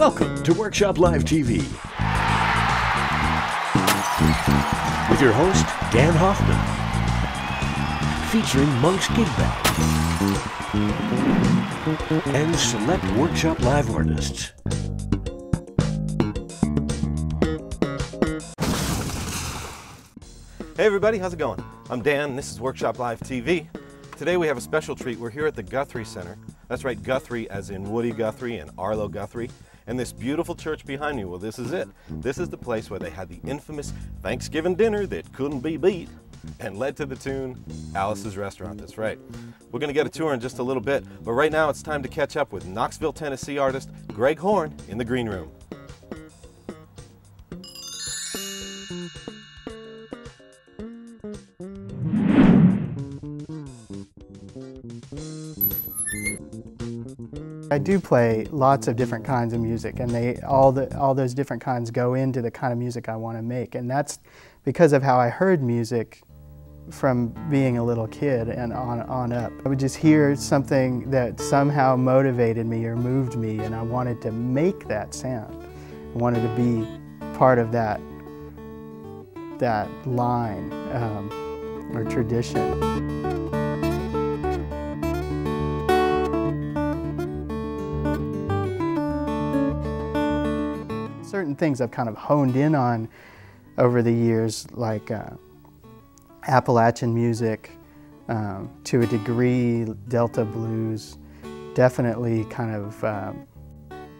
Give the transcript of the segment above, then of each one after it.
Welcome to Workshop Live TV with your host, Dan Hoffman, featuring Monk's Gig Bag and select Workshop Live artists. Hey everybody, how's it going? I'm Dan, and this is Workshop Live TV. Today we have a special treat. We're here at the Guthrie Center. That's right, Guthrie as in Woody Guthrie and Arlo Guthrie. And this beautiful church behind me, well, this is it. This is the place where they had the infamous Thanksgiving dinner that couldn't be beat and led to the tune Alice's Restaurant. That's right. We're going to get a tour in just a little bit, but right now it's time to catch up with Knoxville, Tennessee artist Greg Horn in the green room. I do play lots of different kinds of music, and all those different kinds go into the kind of music I want to make, and that's because of how I heard music from being a little kid and on up. I would just hear something that somehow motivated me or moved me, and I wanted to make that sound. I wanted to be part of that line or tradition. Certain things I've kind of honed in on over the years, like Appalachian music, to a degree Delta blues, definitely kind of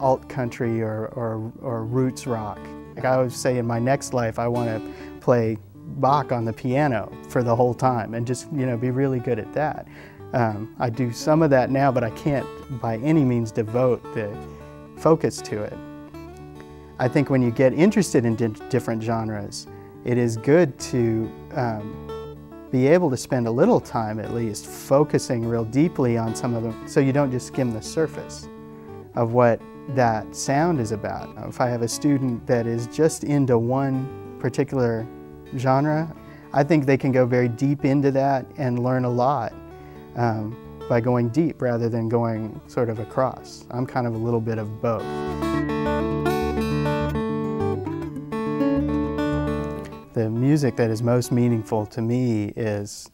alt country or roots rock. Like I always say, in my next life I want to play Bach on the piano for the whole time and just, you know, be really good at that. I do some of that now, but I can't by any means devote the focus to it. I think when you get interested in different genres, it is good to be able to spend a little time at least focusing real deeply on some of them, so you don't just skim the surface of what that sound is about. If I have a student that is just into one particular genre, I think they can go very deep into that and learn a lot by going deep rather than going sort of across. I'm kind of a little bit of both. The music that is most meaningful to me is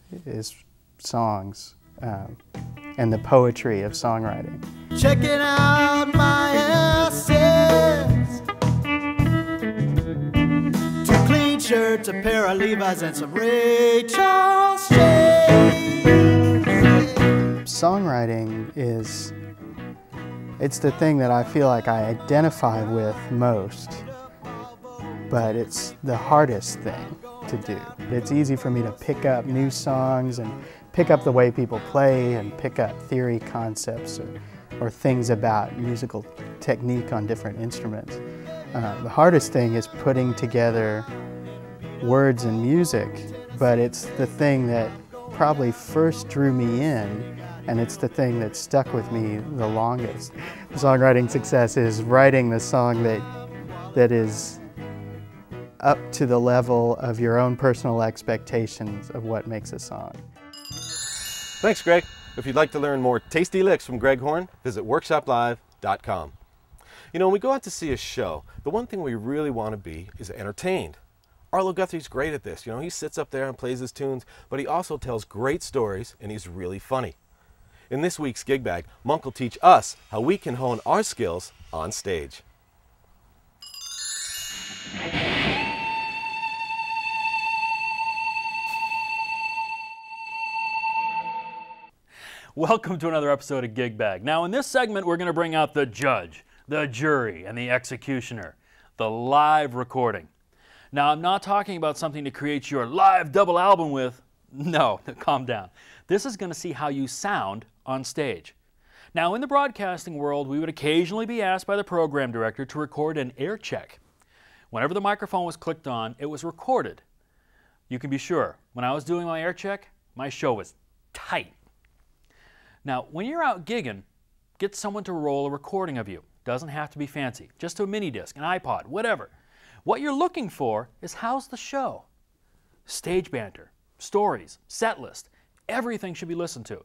songs and the poetry of songwriting. Checking out my essays, 2 clean shirts, a pair of Levi's, and some Ray Charles shades. Songwriting it's the thing that I feel like I identify with most. But it's the hardest thing to do. It's easy for me to pick up new songs and pick up the way people play and pick up theory concepts or things about musical technique on different instruments. The hardest thing is putting together words and music, but it's the thing that probably first drew me in, and it's the thing that stuck with me the longest. Songwriting success is writing the song that is up to the level of your own personal expectations of what makes a song. Thanks, Greg. If you'd like to learn more tasty licks from Greg Horn, visit WorkshopLive.com. You know, when we go out to see a show, the one thing we really want to be is entertained. Arlo Guthrie's great at this. You know, he sits up there and plays his tunes, but he also tells great stories, and he's really funny. In this week's Gig Bag, Monk will teach us how we can hone our skills on stage. Welcome to another episode of Gig Bag. Now in this segment we're going to bring out the judge, the jury, and the executioner, the live recording. Now I'm not talking about something to create your live double album with. No, calm down. This is going to see how you sound on stage. Now in the broadcasting world we would occasionally be asked by the program director to record an air check. Whenever the microphone was clicked on, it was recorded. You can be sure, when I was doing my air check, my show was tight. Now, when you're out gigging, get someone to roll a recording of you. Doesn't have to be fancy, just a mini disc, an iPod, whatever. What you're looking for is how's the show? Stage banter, stories, set list, everything should be listened to.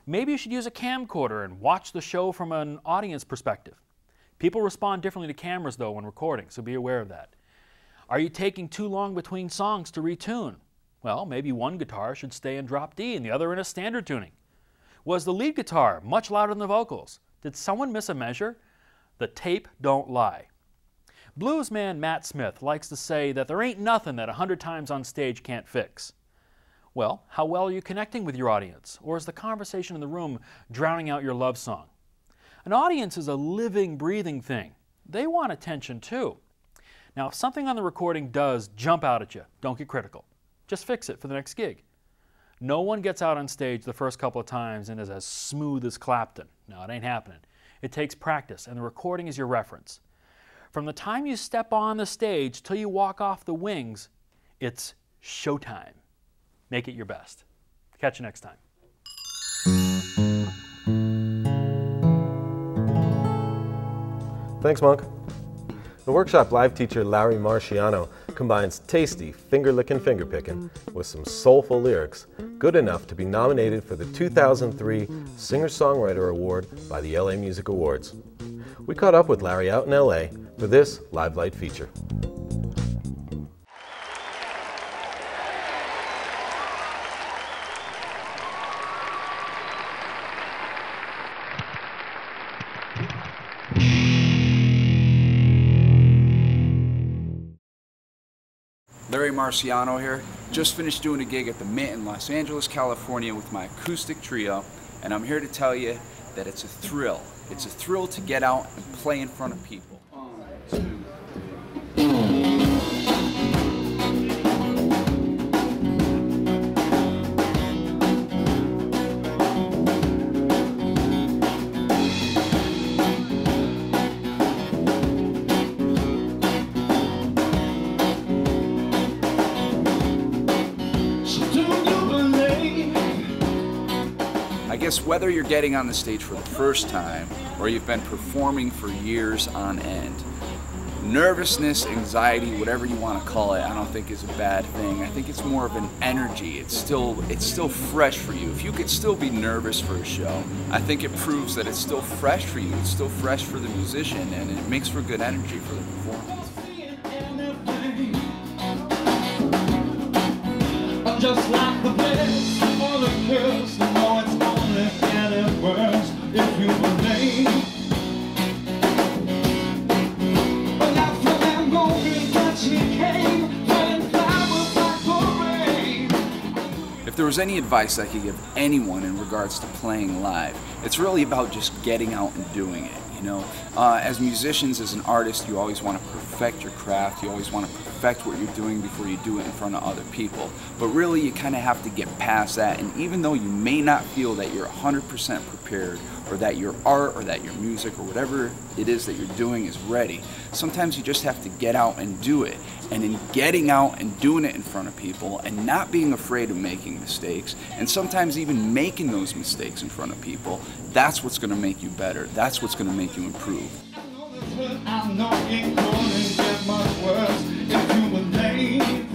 Maybe you should use a camcorder and watch the show from an audience perspective. People respond differently to cameras, though, when recording, so be aware of that. Are you taking too long between songs to retune? Well, maybe one guitar should stay in drop D and the other in a standard tuning. Was the lead guitar much louder than the vocals? Did someone miss a measure? The tape don't lie. Bluesman Matt Smith likes to say that there ain't nothing that 100 times on stage can't fix. Well, how well are you connecting with your audience? Or is the conversation in the room drowning out your love song? An audience is a living, breathing thing. They want attention too. Now, if something on the recording does jump out at you, don't get critical. Just fix it for the next gig. No one gets out on stage the first couple of times and is as smooth as Clapton. No, it ain't happening. It takes practice, and the recording is your reference. From the time you step on the stage till you walk off the wings, it's showtime. Make it your best. Catch you next time. Thanks, Monk. The Workshop Live teacher Larry Marciano combines tasty, finger-licking finger-picking with some soulful lyrics, good enough to be nominated for the 2003 Singer-Songwriter Award by the LA Music Awards. We caught up with Larry out in LA for this Live Light feature. Larry Marciano here. Just finished doing a gig at the Mint in Los Angeles, California with my acoustic trio, and I'm here to tell you that it's a thrill. It's a thrill to get out and play in front of people. I guess whether you're getting on the stage for the first time or you've been performing for years on end, nervousness, anxiety, whatever you want to call it, I don't think is a bad thing. I think it's more of an energy. It's still fresh for you. If you could still be nervous for a show, I think it proves that it's still fresh for you. It's still fresh for the musician, and it makes for good energy for the performance. Just like the best for the curse, you know it's only getting worse if you believe. But after them golden that she came, when flowers like the rain. If there was any advice I could give anyone in regards to playing live, it's really about just getting out and doing it. You know, as musicians, as an artist, you always want to perfect your craft. You always want to perfect what you're doing before you do it in front of other people. But really, you kind of have to get past that. And even though you may not feel that you're 100% prepared, or that your art, or that your music, or whatever it is that you're doing is ready, sometimes you just have to get out and do it. And in getting out and doing it in front of people, and not being afraid of making mistakes, and sometimes even making those mistakes in front of people, that's what's going to make you better. That's what's going to make you improve. I know it couldn't get much worse if you were late.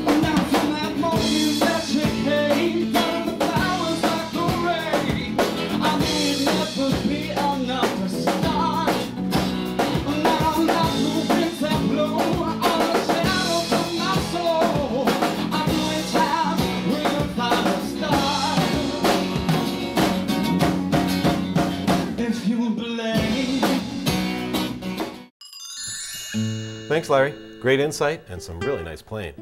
But now from that moment that she came, from the flowers like the rain, I knew it'd never be enough to start. Now I'm not the winds that blow on the shadows of my soul. I know it's time we'll find a star. If you believe. Thanks, Larry. Great insight and some really nice playing.